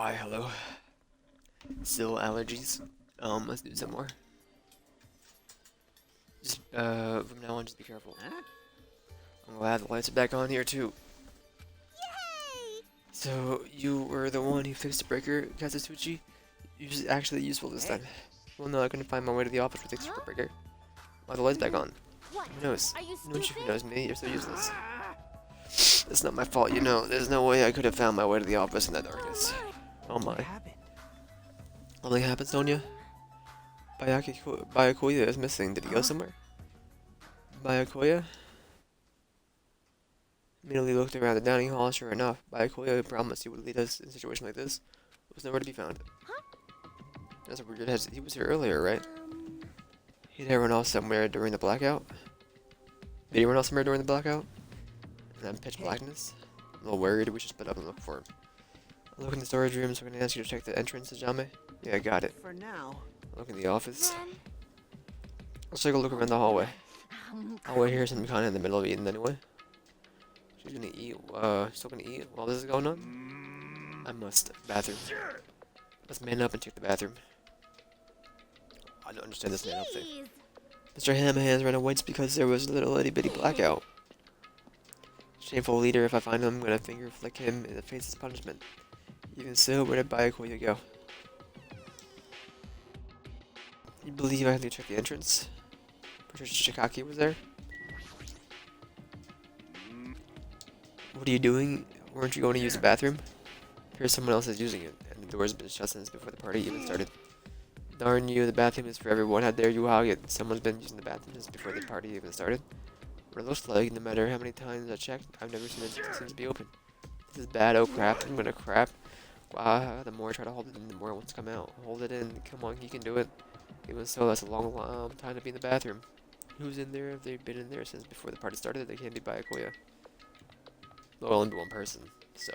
Hi, hello. Still allergies. Let's do some more. Just, from now on, just be careful. I'm glad the lights are back on here, too. So, you were the one who fixed the breaker, Kazusuchi? You're actually useful this time. Well, no, I couldn't find my way to the office to fix the breaker. Why the light's back on? Who knows? No one who knows me, you're so useless. It's not my fault, you know. There's no way I could have found my way to the office in that darkness. Oh my. Something happened, Sonia? Byakuya is missing. Did he go somewhere? Byakuya? Immediately looked around the dining hall. Sure enough, Byakuya, who promised he would lead us in a situation like this, was nowhere to be found. That's a weird head. He was here earlier, right? He'd run off somewhere during the blackout? Did he run off somewhere during the blackout? And then pitch blackness? I'm a little worried. We should split up and look for him. I'll look in the storage room, so I'm gonna ask you to check the entrance, Ajame. Yeah, I got it. For now. Look in the office. Let's take a look around the hallway. Hallway here is kind of in the middle of eating anyway. She's gonna eat. Still gonna eat while this is going on. I must. Bathroom. Let's man up and check the bathroom. I don't understand this man up thing. Mr. Hammerhands ran away just because there was a little itty bitty blackout. Shameful leader. If I find him, I'm gonna finger flick him in the face as punishment. Even so, where did Byakuya go? You believe I have to check the entrance? Patricia Shikaki was there? What are you doing? Weren't you going to use the bathroom? Here's someone else is using it, and the door's been shut since before the party even started. Darn you, the bathroom is for everyone. How dare you hog it? Someone's been using the bathroom since before the party even started. What it looks like, no matter how many times I checked, I've never seen it seems to be open. This is bad, oh crap, I'm gonna crap. The more I try to hold it in, the more it wants to come out. Hold it in, come on, you can do it. Even so, that's a long time to be in the bathroom. Who's in there? If they've been in there since before the party started, they can't be Byakuya. Well, only one person, so.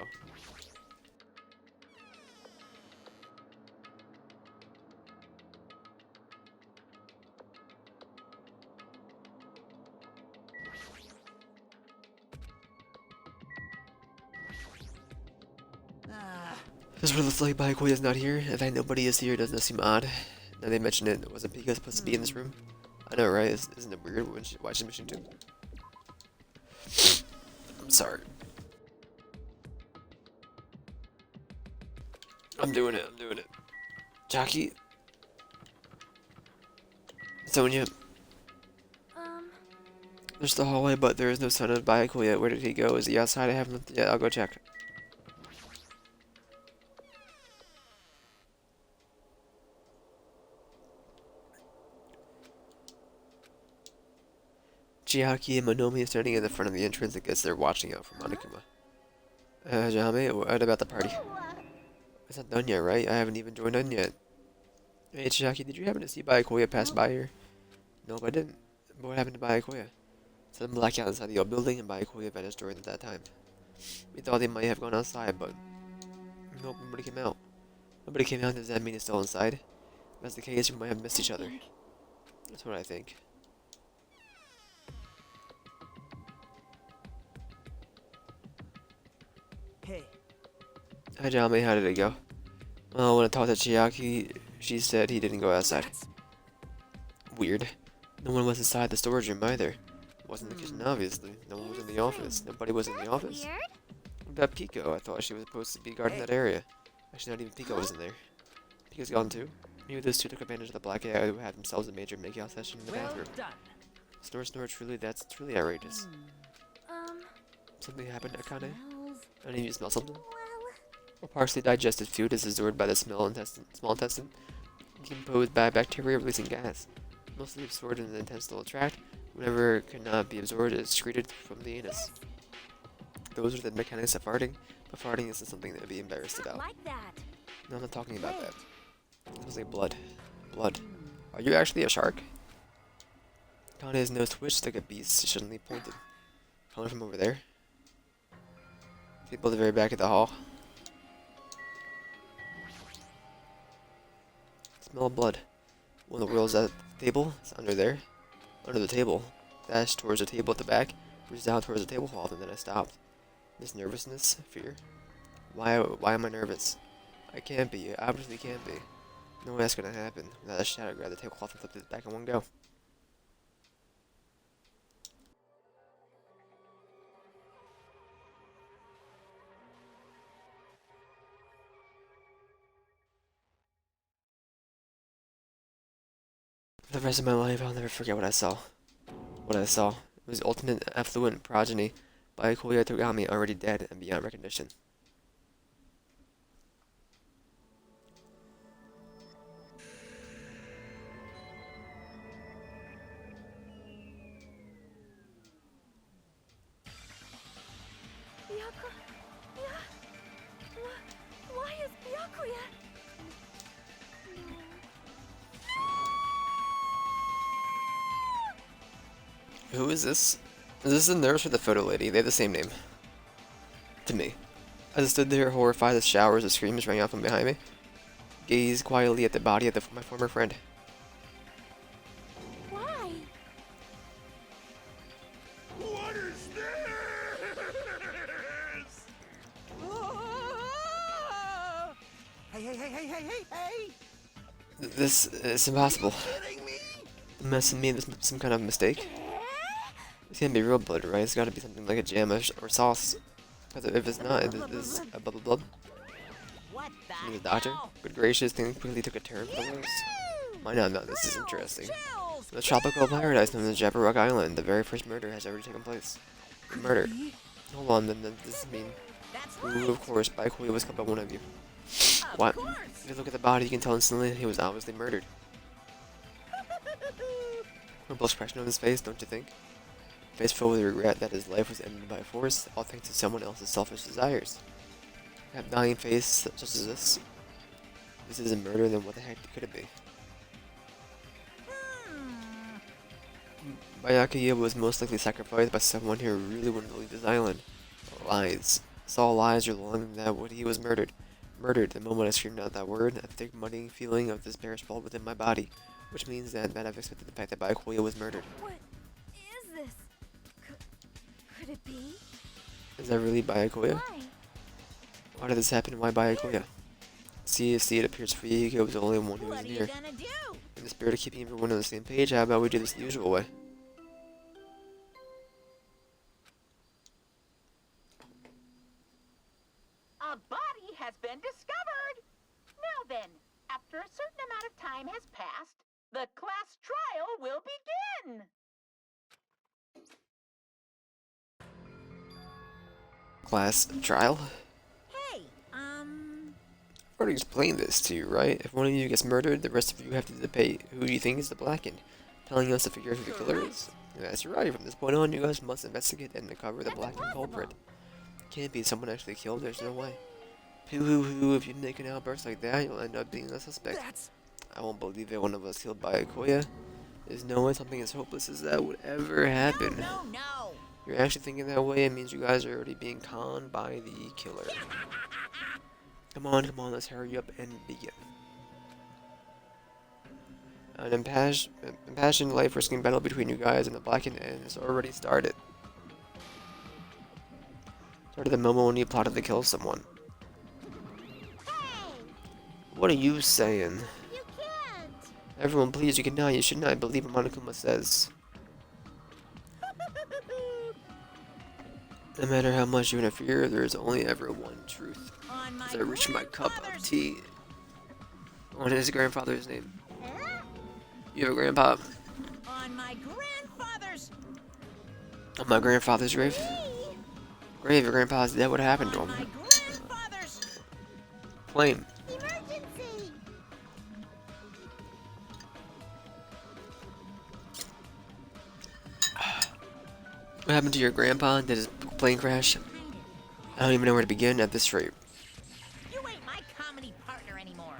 This what it looks like. Byakuya's not here. In fact, nobody is here. Doesn't that seem odd? Now they mentioned it. Wasn't Pika supposed to be in this room? I know, right? Isn't it weird when why she's missing too? I'm sorry. I'm doing it. Jackie? Sonia? There's the hallway, but there is no sign of Byakuya. Where did he go? Is he outside? I haven't. Yeah, I'll go check. Chiaki and Monomi are standing in the front of the entrance. I guess they're watching out for Monokuma. Jame, what about the party? It's not done yet, right? I haven't even joined in yet. Hey, Chiaki, did you happen to see Byakuya pass by here? Nope, I didn't. But what happened to Byakuya? Some blackout inside the old building and Byakuya vanished during that time. We thought they might have gone outside, but nope, nobody came out. Nobody came out, does that mean he's still inside? If that's the case, we might have missed each other. That's what I think. Hey. Hi, Jame, how did it go? Well, when I talked to Chiaki, she said he didn't go outside. Weird. No one was inside the storage room either. It wasn't the kitchen, obviously. No one was in the office. Nobody was in the office. What about Pico? I thought she was supposed to be guarding that area. Actually, not even Pico was in there. Pico's gone too. Maybe those two took advantage of the blackout who had themselves a major makeout session in the bathroom. Snore, that's truly outrageous. Something happened, Akane? I need you to smell something. Or partially digested food is absorbed by the small intestine, decomposed by bacteria releasing gas. Mostly absorbed in the intestinal tract. Whenever it cannot be absorbed, it is excreted from the anus. Those are the mechanics of farting, but farting isn't something to be embarrassed about. No, I'm not talking about that. It smells like blood. Blood. Are you actually a shark? Kane's nose twitched like a beast suddenly pointed. Coming from over there. People at the very back of the hall. Smell of blood. One of the wheels at the table. It's under there. Under the table. Dashed towards the table at the back. Reached out towards the tablecloth and then I stopped. This nervousness, fear. Why am I nervous? I can't be. I obviously can't be. No way that's gonna happen. Without a shadow, grab the tablecloth and flip it back in one go. For the rest of my life, I'll never forget what I saw. What I saw. It was ultimate affluent progeny by Koya Togami, already dead and beyond recognition. Why is Byakuya? Who is this? Is this the nurse or the photo lady? They have the same name. To me. As I stood there horrified as showers of screams rang out from behind me, gazed quietly at the body of my former friend. Why? What is this? Hey! This is impossible. Kidding me? I must have made some kind of mistake. This can't be real blood, right? It's gotta be something like a jam or sauce. Because if it's not, it is a blah blah blah. What He's a the doctor. hell? Good gracious, things quickly took a turn for the worse. Why not? No, this is interesting. Chills! The tropical paradise known as Jabberwock Island, the very first murder has already taken place. Murder. Hold on, then this mean. That's Ooh, right. of course, Baikoi was killed by one of you. Of What? course. If you look at the body, you can tell instantly he was obviously murdered. Horrible expression on his face, don't you think? Face filled with regret that his life was ended by force, all thanks to someone else's selfish desires. A dying face such as this. This isn't murder, then what the heck could it be? Byakuya was most likely sacrificed by someone who really wanted to leave this island. Lies. Saw lies or lying that when he was murdered. Murdered the moment I screamed out that word, a thick muddying feeling of despair sprawled within my body, which means that I've expected the fact that Byakuya was murdered. What is this? Could it be? Is that really Byakuya? Why? Why did this happen? Why Byakuya? See, it appears Friege was the only one who was What are you near. gonna do? In the spirit of keeping everyone on the same page, how about we do this the usual way? A body has been discovered! Now then, after a certain amount of time has passed, the class trial will begin! Class trial? Hey, I've already explained this to you, right? If one of you gets murdered, the rest of you have to debate who do you think is the blackened, telling us to figure out who the killer is. That's right, from this point on, you guys must investigate and uncover the blackened culprit. Can't be someone actually killed, there's no way. Hoo, if you make an outburst like that, you'll end up being a suspect. I won't believe it, one of us killed by Akoya. There's no way something as hopeless as that would ever happen. no. You're actually thinking that way, it means you guys are already being conned by the killer. Come on, let's hurry up and begin. An impassioned life-risking battle between you guys and the Blackened End has already started. Started the moment when you plotted to kill someone. Hey, What are you saying? you can't. Everyone, please, you should not believe what Monokuma says. No matter how much you interfere, there is only ever one truth. On my As I reach my cup of grandfather's- tea. What is his grandfather's name? Huh? You have a grandpa? On my grandfather's On my grandfather's grave? tree. Grave, your grandpa's dead, what happened to On my him? grandfather's Flame. emergency. What happened to your grandpa? Did his plane crash? I don't even know where to begin at this rate. You ain't my comedy partner anymore.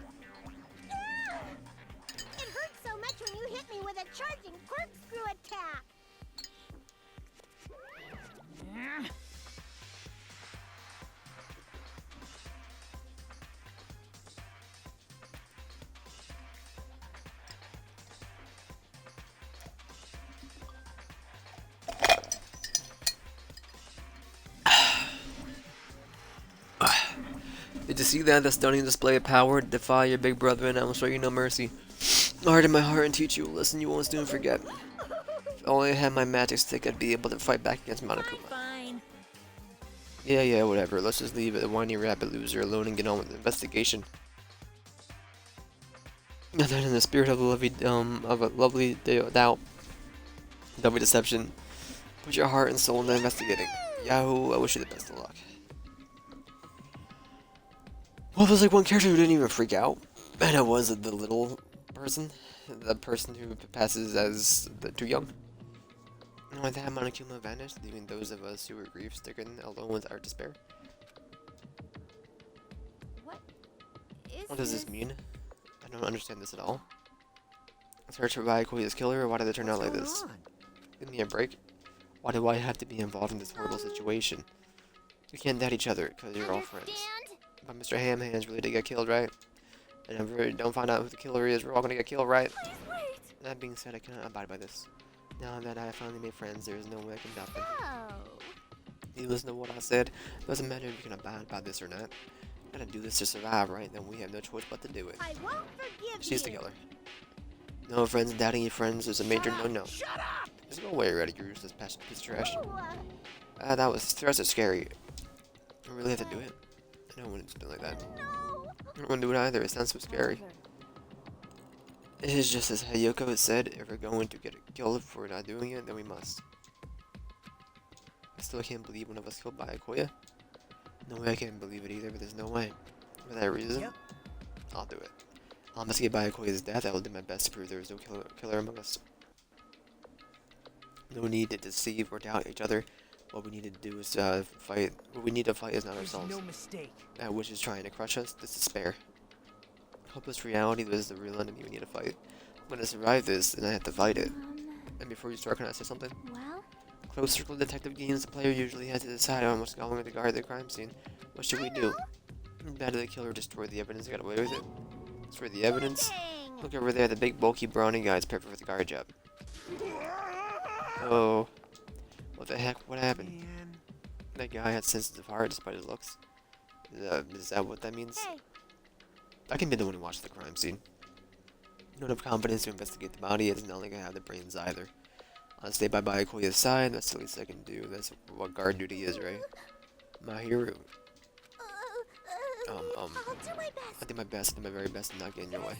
It hurt so much when you hit me with a charging corkscrew attack. Did you see that? The stunning display of power? Defy your big brother and I will show you no mercy. I'll harden my heart and teach you a lesson you won't soon forget. If only I had my magic stick, I'd be able to fight back against Monokuma. Fine. Yeah, whatever. Let's just leave the whiny rabbit loser alone and get on with the investigation. And then, in the spirit of a lovely doubt, lovely deception, put your heart and soul into investigating. Yahoo! I wish you the best of luck. Well, there's like one character who didn't even freak out, and it was the little person, the person who passes as too young. And with that, Monokuma vanished, leaving those of us who were grief-stricken alone with our despair. What does this mean? I don't understand this at all. Search for Bayakoya's killer, or why did it turn out like this? Give me a break. Why do I have to be involved in this horrible situation? We can't doubt each other, because you're all friends. But Mr. Hamhands really did get killed, right? And if we don't find out who the killer is, we're all gonna get killed, right? That being said, I cannot abide by this. Now that I have finally made friends, there is no way I can doubt them. You listen to what I said? Doesn't matter if you can abide by this or not. Gotta do this to survive, right? Then we have no choice but to do it. I won't forgive She's the you. killer. No friends doubting your friends is a major no-no. There's no way you're ready to use this piece of trash. That was scary. I really have to do it. I don't want to do it like that. I don't want to do it either. It sounds so scary. It is just as Hayoko said, if we're going to get killed for not doing it, then we must. I still can't believe one of us killed Bayakoya. No way I can't believe it either, but there's no way. For that reason, I'll do it. I'll investigate Bayakoya's death. I will do my best to prove there is no killer among us. No need to deceive or doubt each other. What we need to do is fight. What we need to fight is not ourselves. No mistake. That which is trying to crush us, this despair. Hopeless reality, this is the real enemy we need to fight. I'm gonna survive this, and I have to fight it. And before you start, can I say something? Well, Closed circle detective games, the player usually has to decide on what's going to guard the crime scene. What should we do? Bad the killer destroyed the evidence and got away with it. Destroy the evidence? dang. Look over there, the big bulky brawny guy is perfect for the guard job. Oh. What the heck? What happened? Man. That guy had sensitive heart despite his looks. Is that what that means? Hey, I can be the one who watched the crime scene. I don't have confidence to investigate the body, it's not like I have the brains either. I'll stay by Bayakoya's side, that's the least I can do. That's what guard duty is, right? My hero. I'll do my best. I do my best, I do my very best to not get in your way.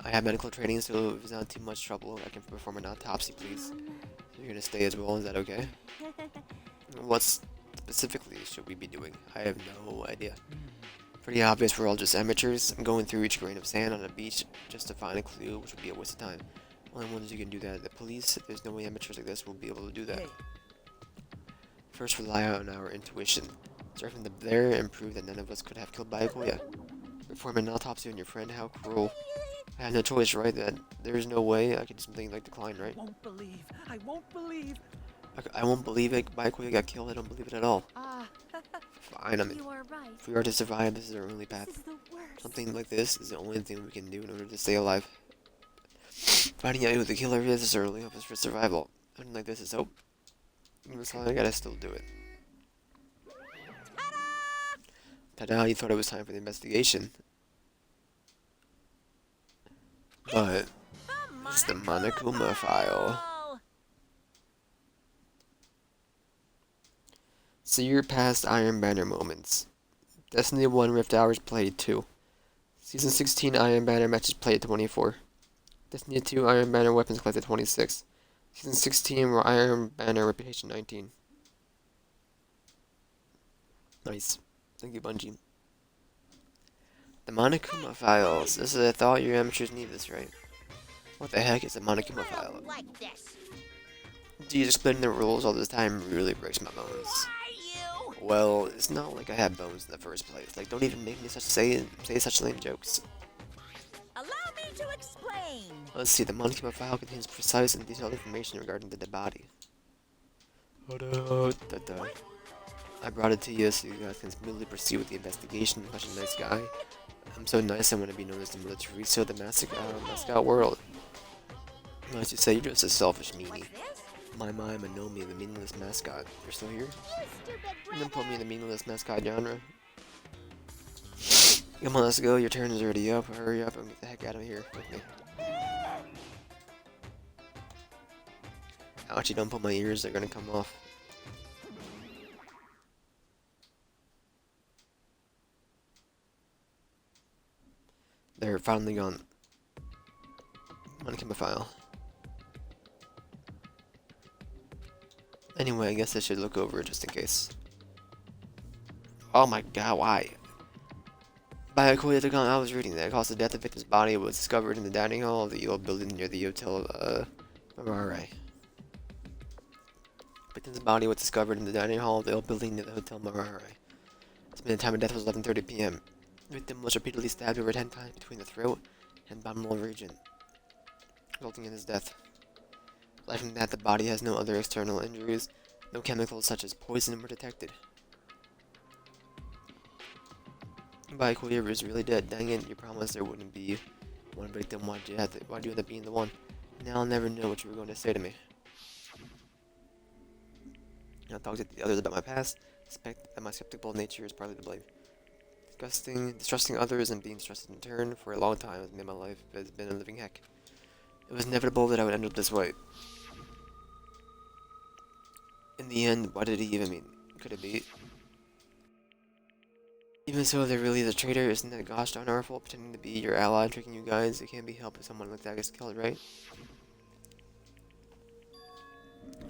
I have medical training, so if it's not too much trouble, I can perform an autopsy, please. You're gonna stay as well, is that okay? What specifically should we be doing? I have no idea. Pretty obvious we're all just amateurs. I'm going through each grain of sand on a beach just to find a clue, which would be a waste of time. Only ones who can do that are the police. There's no way amateurs like this will be able to do that. Hey. First, rely on our intuition. Start from there and prove that none of us could have killed Bayakoya. Perform an autopsy on your friend? How cruel. I have no choice, right? That there's no way I can do something like decline, right? Won't believe. I won't believe. I won't believe it. Bayakoya got killed. I don't believe it at all. Ah, Fine, I mean, you are right. if we are to survive, this is our only This path. is the worst. Something like this is the only thing we can do in order to stay alive. Finding out who the killer is our only hope for survival. Something like this is hope. That's all I gotta still do it. Ta-da! You thought it was time for the investigation. But it's the Monokuma file. See your past Iron Banner moments. Destiny 1 Rift Hours played 2. Season 16 Iron Banner matches played 24. Destiny 2 Iron Banner weapons collected 26. Season 16 Iron Banner reputation 19. Nice. Thank you, Bungie. The Monokuma files. This is I thought you amateurs need this, right? What the heck is the Monokuma I file? don't like this. Geez, explaining the rules all this time really breaks my bones. Well, it's not like I have bones in the first place. Like, don't even make me say such lame jokes. Allow me to explain. Let's see, the Monokuma file contains precise and detailed information regarding the dead body. I brought it to you so you guys can smoothly proceed with the investigation. Such a nice guy. I'm so nice I want to be known as the Mother Teresa of the mascot world. As you say, you're just a selfish meanie. My Manomi, the meaningless mascot. You're still here? You stupid And then put me in the meaningless mascot genre. Come on, let's go. Your turn is already up. Hurry up and get the heck out of here with me. Ouchie, don't pull my ears. They're gonna come off. They're finally gone. I'm gonna keep my file. Anyway, I guess I should look over it just in case. Oh my god, why? By a cool account, I was reading that caused the death of the victim's body was discovered in the dining hall of the old building near the Hotel Marare. Victim's body was discovered in the dining hall of the old building near the Hotel Marare. The time of death was 11:30 p.m. The victim was repeatedly stabbed over 10 times between the throat and abdominal region, resulting in his death. Aside from that, the body has no other external injuries. No chemicals such as poison were detected. Baikuya was really dead. Dang it, you promised there wouldn't be one victim. Why'd you end up being the one? Now I'll never know what you were going to say to me. I'll talk to the others about my past. Suspect that my skeptical nature is partly to blame. Distrusting others and being distrusted in turn for a long time has made my life has been a living heck. It was inevitable that I would end up this way. In the end, what did he even mean? Could it be? Even so, if there really is a traitor, isn't that gosh darn awful, pretending to be your ally, tricking you guys? It can't be helped if someone like that gets killed, right?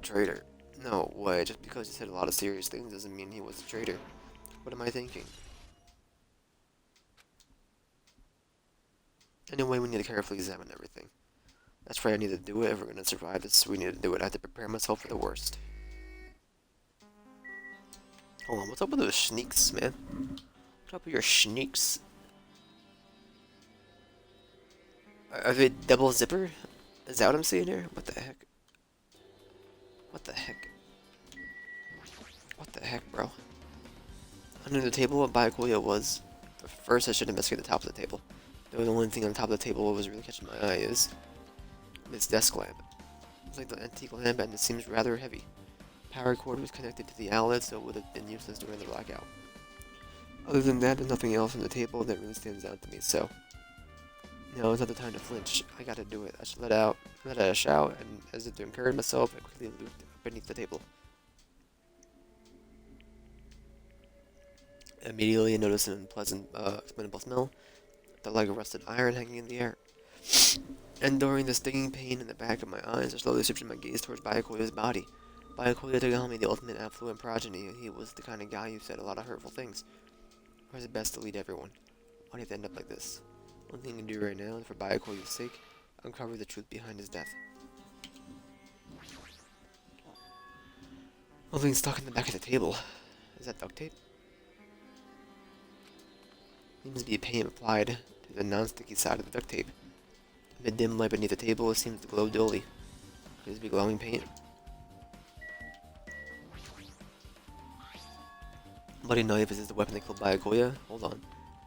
Traitor. No way, just because he said a lot of serious things doesn't mean he was a traitor. What am I thinking? Anyway, we need to carefully examine everything. That's right, I need to do it if we're gonna survive this. We need to do it. I have to prepare myself for the worst. Hold on, what's up with those sneaks, man? What's up with your sneaks? Are they double zipper? Is that what I'm seeing here? What the heck? What the heck? What the heck, bro? Under the table, what Byakuya was. But first, I should investigate the top of the table. The only thing on top of the table that was really catching my eye is this desk lamp. It's like the antique lamp, and it seems rather heavy. Power cord was connected to the outlet, so it would have been useless during the blackout. Other than that, there's nothing else on the table that really stands out to me, so now it's not the time to flinch. I gotta do it. I should let out a shout, and as if to encourage myself, I quickly looked beneath the table. Immediately, I noticed an unpleasant, explainable smell, like a rusted iron hanging in the air. And during the stinging pain in the back of my eyes, I slowly shifted my gaze towards Byakuya's body. Byakuya Tagami, the ultimate affluent progeny, he was the kind of guy who said a lot of hurtful things. Or is it best to lead everyone? Why do you have to end up like this? One thing I can do right now, and for Byakuya's sake, uncover the truth behind his death. Something stuck in the back of the table. Is that duct tape? Seems to be paint applied to the non-sticky side of the duct tape. In the dim light beneath the table, it seems to glow dully. Could this be glowing paint? Bloody knife, is this the weapon that killed Byakuya? Hold on.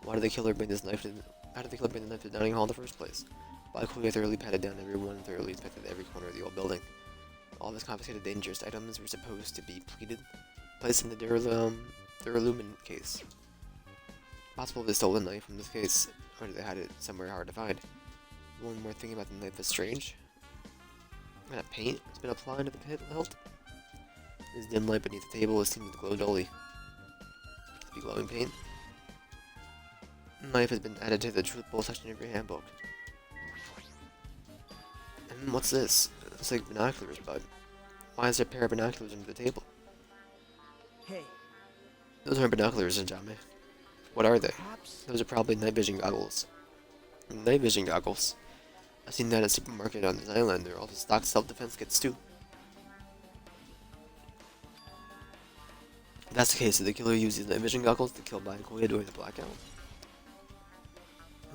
Why did the killer bring this knife to how did the killer bring the knife to the dining hall in the first place? Byakuya thoroughly patted down everyone and thoroughly inspected every corner of the old building. All of his confiscated dangerous items were supposed to be placed in the duralumin case. Possible they stole the knife from this case, or they had it somewhere hard to find. One more thing about the knife is strange. What kind of paint has been applied to the hilt? This dim light beneath the table seems to glow dully. Could it be glowing paint? The knife has been added to the truth bowl section of your handbook. And what's this? It's like binoculars, bud. Why is there a pair of binoculars under the table? Hey, Those aren't binoculars, Ajame. What are they? perhaps Those are probably night vision goggles. Night vision goggles. I've seen that at a supermarket on this island. There are also stock self-defense kits too. If that's the case, did the killer use these night vision goggles to kill Byakuya during the blackout?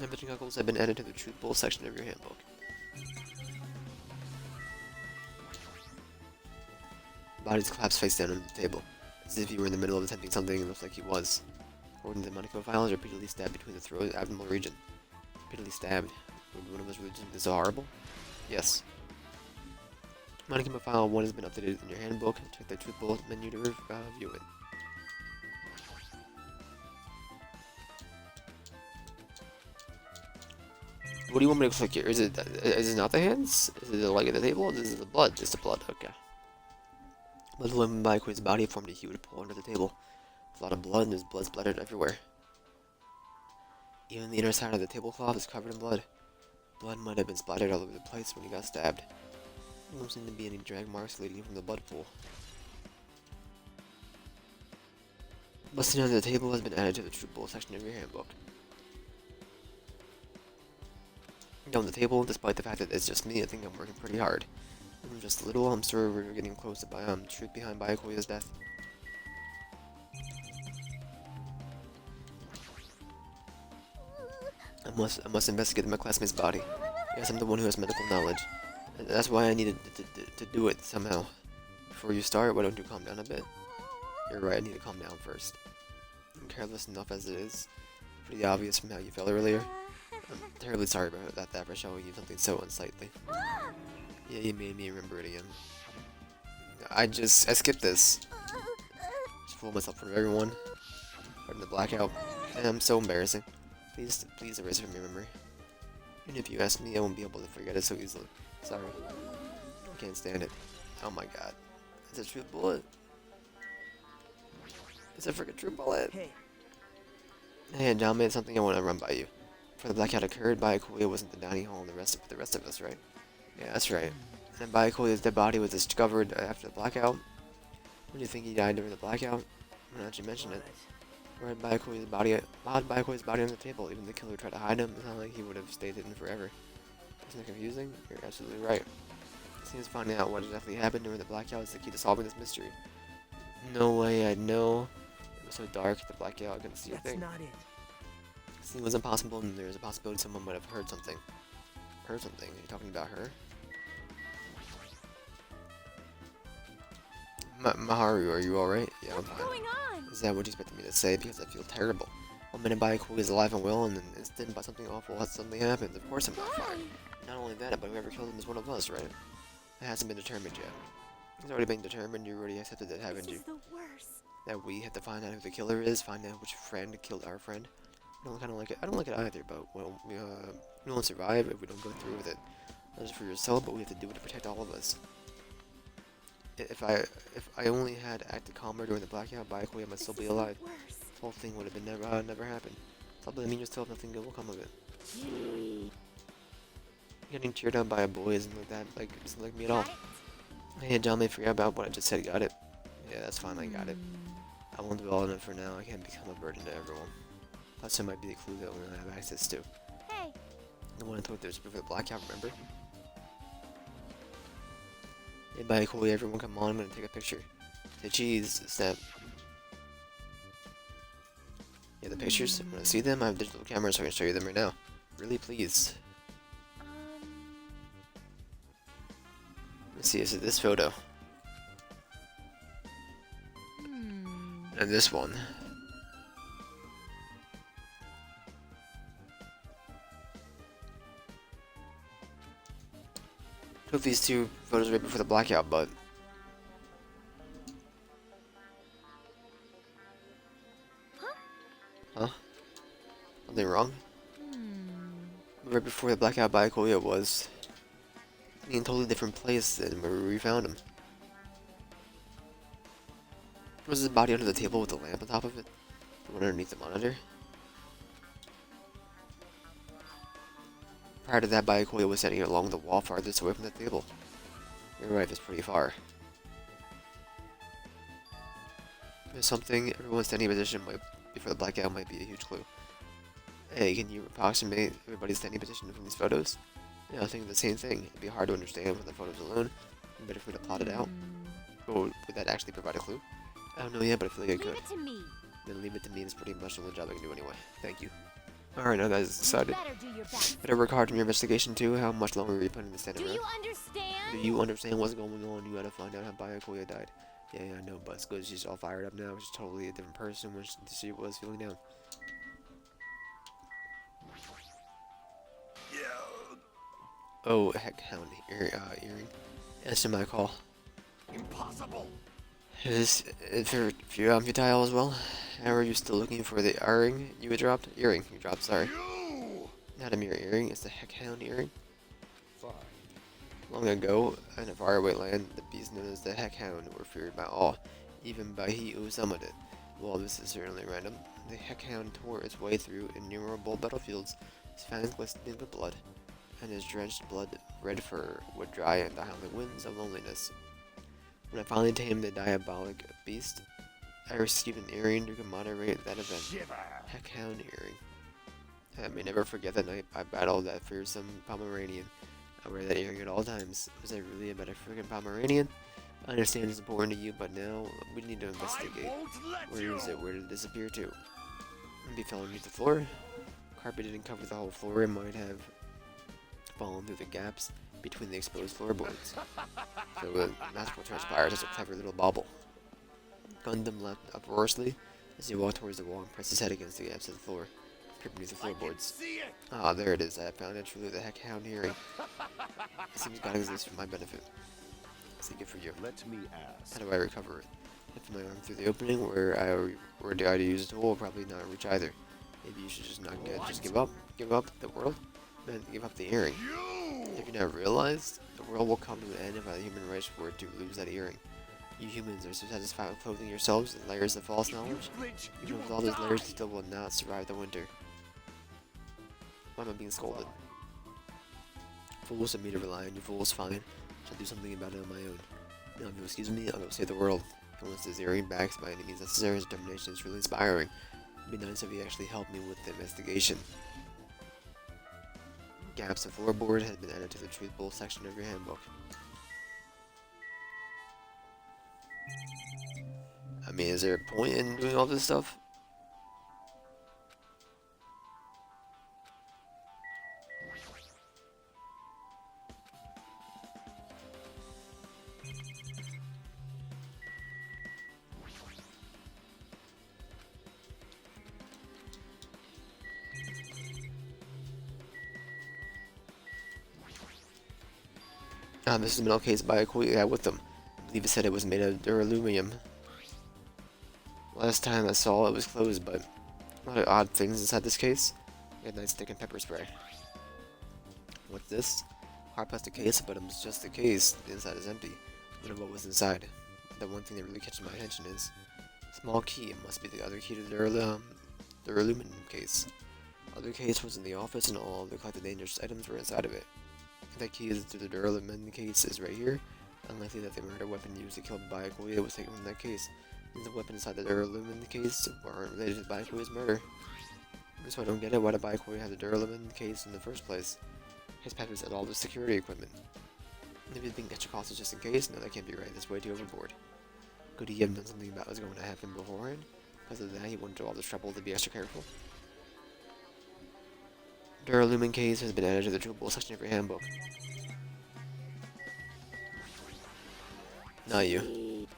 Night vision goggles have been added to the truth bowl section of your handbook. Body's collapsed face down on the table, as if he were in the middle of attempting something and looks like he was. According to the Monaco files, repeatedly stabbed between the throat and abdominal region. Repeatedly stabbed. Would one of us really think this so horrible? Yes. Monaco file 1 has been updated in your handbook. Check the truth bullet menu to view it. What do you want me to click here? Is it not the hands? Is it the leg of the table? Is it the blood? It's the blood. Okay. Blood flowing by Queen's body formed a huge pool under the table. A lot of blood, and there's blood splattered everywhere. Even the inner side of the tablecloth is covered in blood. Blood might have been splattered all over the place when he got stabbed. There don't seem to be any drag marks leading from the blood pool. Busting under the table has been added to the true bullet section of your handbook. Down the table, despite the fact that it's just me, I think I'm working pretty hard. I'm just a little, I'm sure we're getting close to truth behind Byakuya's death. I must investigate my classmate's body. Yes, I'm the one who has medical knowledge. And that's why I needed to do it somehow. Before you start, why don't you calm down a bit? You're right, I need to calm down first. I'm careless enough as it is. Pretty obvious from how you felt earlier. I'm terribly sorry about that for showing you something so unsightly. Yeah, you made me remember it again. I skipped this. Just fooled myself from everyone. Pardon the blackout. And I'm so embarrassing. Please erase it from your memory. Even if you ask me, I won't be able to forget it so easily. Sorry. I can't stand it. Oh my god. It's a true bullet. It's a freaking true bullet. Hey, John, made something I want to run by you. Before the blackout occurred, Byakuya was in the dining hall and the rest of us, right? Yeah, that's right. And Byakuya's dead body was discovered after the blackout. When do you think he died during the blackout? I'm not actually mention it. Where had Byakuya's body on the table? Even the killer tried to hide him. It's not like he would have stayed hidden forever. Isn't it confusing? You're absolutely right. It seems finding out what exactly happened during the blackout is the key to solving this mystery. No way I'd know. It was so dark at the blackout I couldn't see a thing. That's not it. Seeing was impossible, and there's a possibility someone might have heard something. Heard something? Are you talking about her? Maharu, are you alright? Yeah, I'm fine. What's going on? Is that what you expected me to say? Because I feel terrible. One minute Byakuya is alive and well, and then instant by something awful suddenly happens. Of course I'm not fine. Not only that, but whoever killed him is one of us, right? It hasn't been determined yet. It's already been determined. You already accepted it, haven't you? This is the worst. That we have to find out who the killer is, find out which friend killed our friend. I don't kind of like it. I don't like it either, but well, we won't survive if we don't go through with it. Not just for yourself, but we have to do it to protect all of us. If I only had acted calmer during the blackout, Byakuya might still be alive. This whole thing would have been never happened. Probably mean yourself, nothing good will come of it. Getting cheered on by a boy isn't like me at all. Hey, John may forget about what I just said. Got it? Yeah, that's fine. I got it. I won't dwell on it for now. I can't become a burden to everyone. Plus, it might be a clue that we don't have access to. Hey, The one I thought there was before the blackout. Remember? Hey, Byakuya, everyone, come on! I'm gonna take a picture. Say cheese, snap. Yeah, the pictures. When I see them, I have digital cameras, so I can show you them right now. Really, please. Let's see. Is it this photo? And this one. Took these two photos right before the blackout, but huh? Something wrong? Right before the blackout, Byakuya was in a totally different place than where we found him. Was his body under the table with the lamp on top of it? The one underneath the monitor? Prior to that, Byakuya was standing along the wall farthest away from the table. You're right, that's pretty far. There's something, everyone's standing position before the blackout might be a huge clue. Hey, can you approximate everybody's standing position from these photos? Yeah, I was thinking the same thing. It'd be hard to understand from the photos alone. It'd be better for me to plot it out. But would that actually provide a clue? I don't know yet, but I feel like I could. leave it to me. Then leave it to me, it's pretty much the only job I can do anyway. Thank you. Alright, now that is decided. Better do your best. Better work hard on your investigation too. How much longer are you planning to stand Do around? you understand? Do you understand what's going on? You gotta find out how Byakuya died. Yeah, I know, but it's good she's all fired up now. She's totally a different person when she was feeling down. Yeah. Oh, heck, hound earring. Answer my call. Impossible. Is it futile as well? How are you still looking for the earring you dropped? Earring you dropped, sorry. You. Not a mere earring, it's the Heckhound earring. Fine. Long ago, in a faraway land, the beasts known as the Heckhound were feared by all, even by he who summoned it. While this is certainly random, the Heckhound tore its way through innumerable battlefields, his fangs glistening with blood, and his drenched blood-red fur would dry in the howling winds of loneliness. When I finally tamed the diabolic beast, I received an earring to commemorate that event. Shiver. Heckhound earring. I may never forget the night I battled that fearsome Pomeranian. I wear that earring at all times. Was I really about a freaking Pomeranian? I understand it's important to you, but now we need to investigate. I won't let Where you. is it? Where did it disappear to? Maybe it fell underneath the floor? Carpet didn't cover the whole floor. It might have fallen through the gaps between the exposed floorboards. So that's what transpires as a clever little bauble. Gundam leapt uproariously as he walked towards the wall and pressed his head against the gaps of the floor, peered beneath the I can floorboards. see it. Ah, there it is. I have found it. Truly the Heckhound earring. It seems God exists for my benefit. Seek it for you. Let me How ask. do I recover it? Lift my arm through the opening where do I use a tool? Will probably not reach either. Maybe you should just not just give up. Give up the world? Then give up the earring. You. Have you not realized? The world will come to an end if the human race were to lose that earring. You humans are so satisfied with clothing yourselves in layers of false knowledge. Flinch, Even you with will all those die. layers, you still will not survive the winter. Why am I being scolded? Fools of me to rely on you fools, fine. Shall do something about it on my own. Now, if you'll excuse me, I'll go save the world. And once this earring backs by any means necessary, his determination is really inspiring. It'd be nice if you actually helped me with the investigation. Gaps of floorboard had been added to the truth bowl section of your handbook. I mean, is there a point in doing all this stuff? This is a metal case by a cool guy with them. I believe it said it was made of duralumium. Last time I saw it was closed, but a lot of odd things inside this case. We had nice stick and pepper spray. What's this? Hard plastic case, but it was just a case. The inside is empty. I wonder what was inside. The one thing that really catches my attention is small key. It must be the other key to the duralumin case. Other case was in the office, and all the collected dangerous items were inside of it. If that key is to the duralumin case is right here, unlikely that the murder weapon used to kill Byakuya was taken from that case. The weapon inside the duralumin case weren't related to Byakuya's murder. So I don't get it. Why did Byakuya have the duralumin case in the first place? His package had all the security equipment. Maybe the being extra cautious just in case? No, that can't be right. That's way too overboard. Could he have done something about what was going to happen beforehand? Because of that, he went to all this trouble to be extra careful. Duralumin case has been added to the tool section of your handbook. Not you.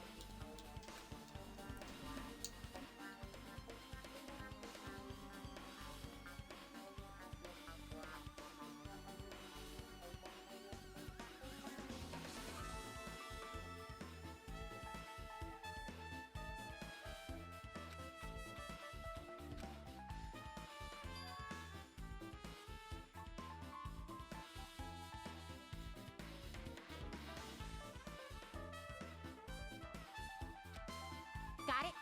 Got it?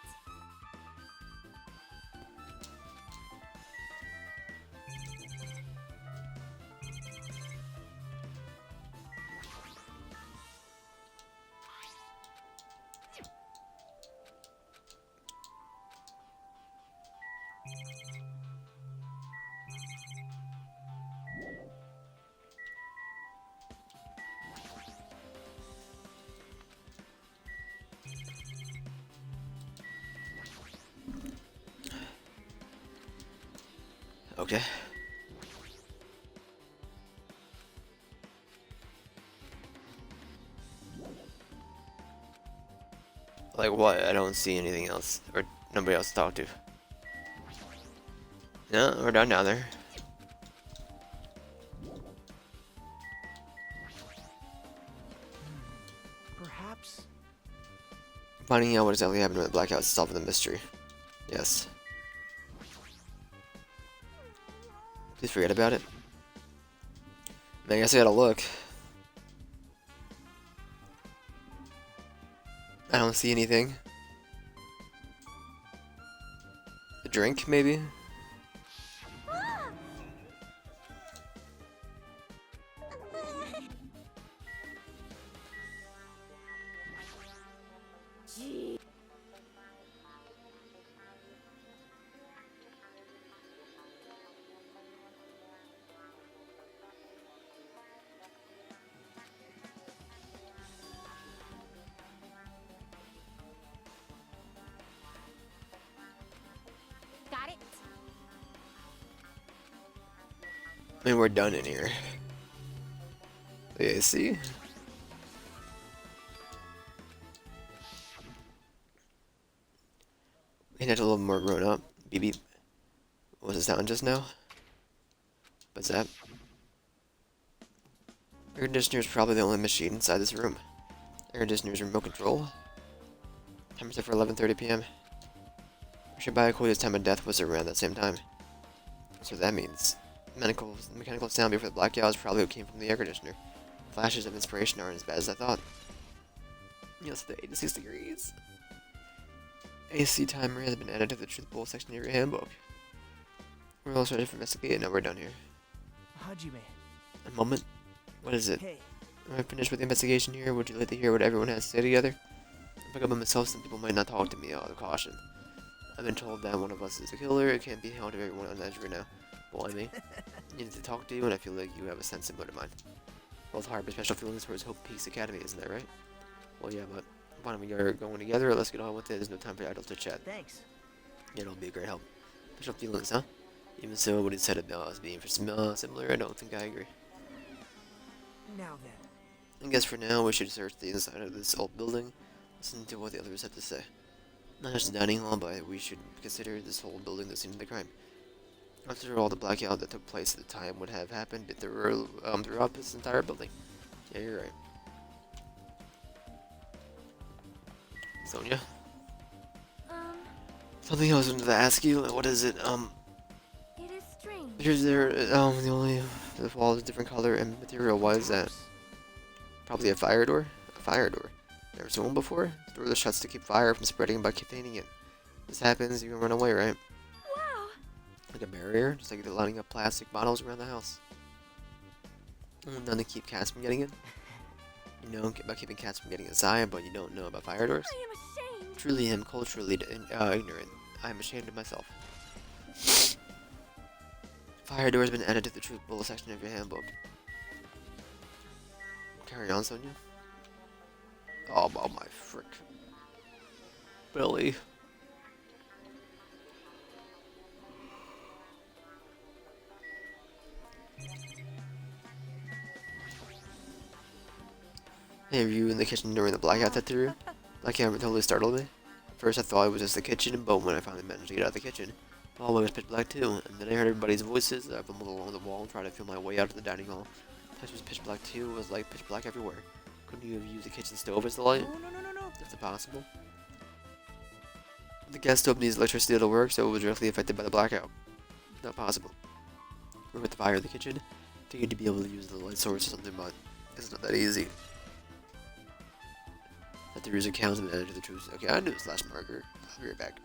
Okay. Like what? I don't see anything else. Or nobody else to talk to. No, we're down there. Perhaps. Finding out what exactly happened with the blackout is solving the mystery. Yes. Please forget about it. I guess I gotta look. I don't see anything. A drink, maybe? Gee. Got it. I mean, we're done in here. Yeah, see? We need a little more grown up. Beep beep. What was the sound just now? What's that? Air conditioner is probably the only machine inside this room. Air conditioner's remote control. Time set for 11:30 p.m. Shibayakoya's time of death was around that same time. So that means mechanical sound before the blackout is probably what came from the air conditioner. Flashes of inspiration aren't as bad as I thought. Yes, the 86 degrees. AC timer has been added to the truth bowl section of your handbook. We're almost ready for investigate. Now we're done here. Hajime. A moment. What is it? Hey. Am I finished with the investigation here? Would you like to hear what everyone has to say together? If I go by myself, some people might not talk to me out of caution. I've been told that one of us is a killer. It can't be held to everyone on edge right now. Why me? I need to talk to you, and I feel like you have a sense similar to mine. Both harbor special feelings towards Hope Peace Academy, isn't that right? Well, yeah, but why don't we go going together? Let's get on with it. There's no time for idle to chat. Thanks. Yeah, it'll be a great help. Special feelings, huh? Even so, what he said about us being similar, I don't think I agree. Now then. I guess for now, we should search the inside of this old building, listen to what the others have to say. Not just the dining hall, but we should consider this whole building the scene of the crime. After all, the blackout that took place at the time would have happened throughout this entire building. Yeah, you're right. Sonia? Something else I wanted to ask you. What is it? It is strange. The wall is a different color and material. Why is that? Probably a fire door? A fire door. Never seen one before? The door that shuts to keep fire from spreading by containing it. This happens, you can run away, right? Wow. Like a barrier? Just like they're lining up plastic bottles around the house. Done to keep cats from getting in? You know about keeping cats from getting inside, but you don't know about fire doors? I am ashamed. Truly am culturally ignorant. I am ashamed of myself. Fire door has been added to the truth bullet section of your handbook. Carry on, Sonia. Oh my frick. Billy. Hey, were you in the kitchen during the blackout that threw? Blackout totally startled me. At first I thought it was just the kitchen, but when I finally managed to get out of the kitchen, the hallway was pitch black too, and then I heard everybody's voices. I fumbled along the wall and tried to feel my way out of the dining hall. The place was pitch black too. It was like pitch black everywhere. Couldn't you have used the kitchen stove as the light? No. If possible. The gas stove needs electricity to work, so it was directly affected by the blackout. Not possible. We're with the fire in the kitchen. I figured to be able to use the light source or something, but it's not that easy. That the user counts and added to the truth. Okay, I knew slash marker. I'll be right back.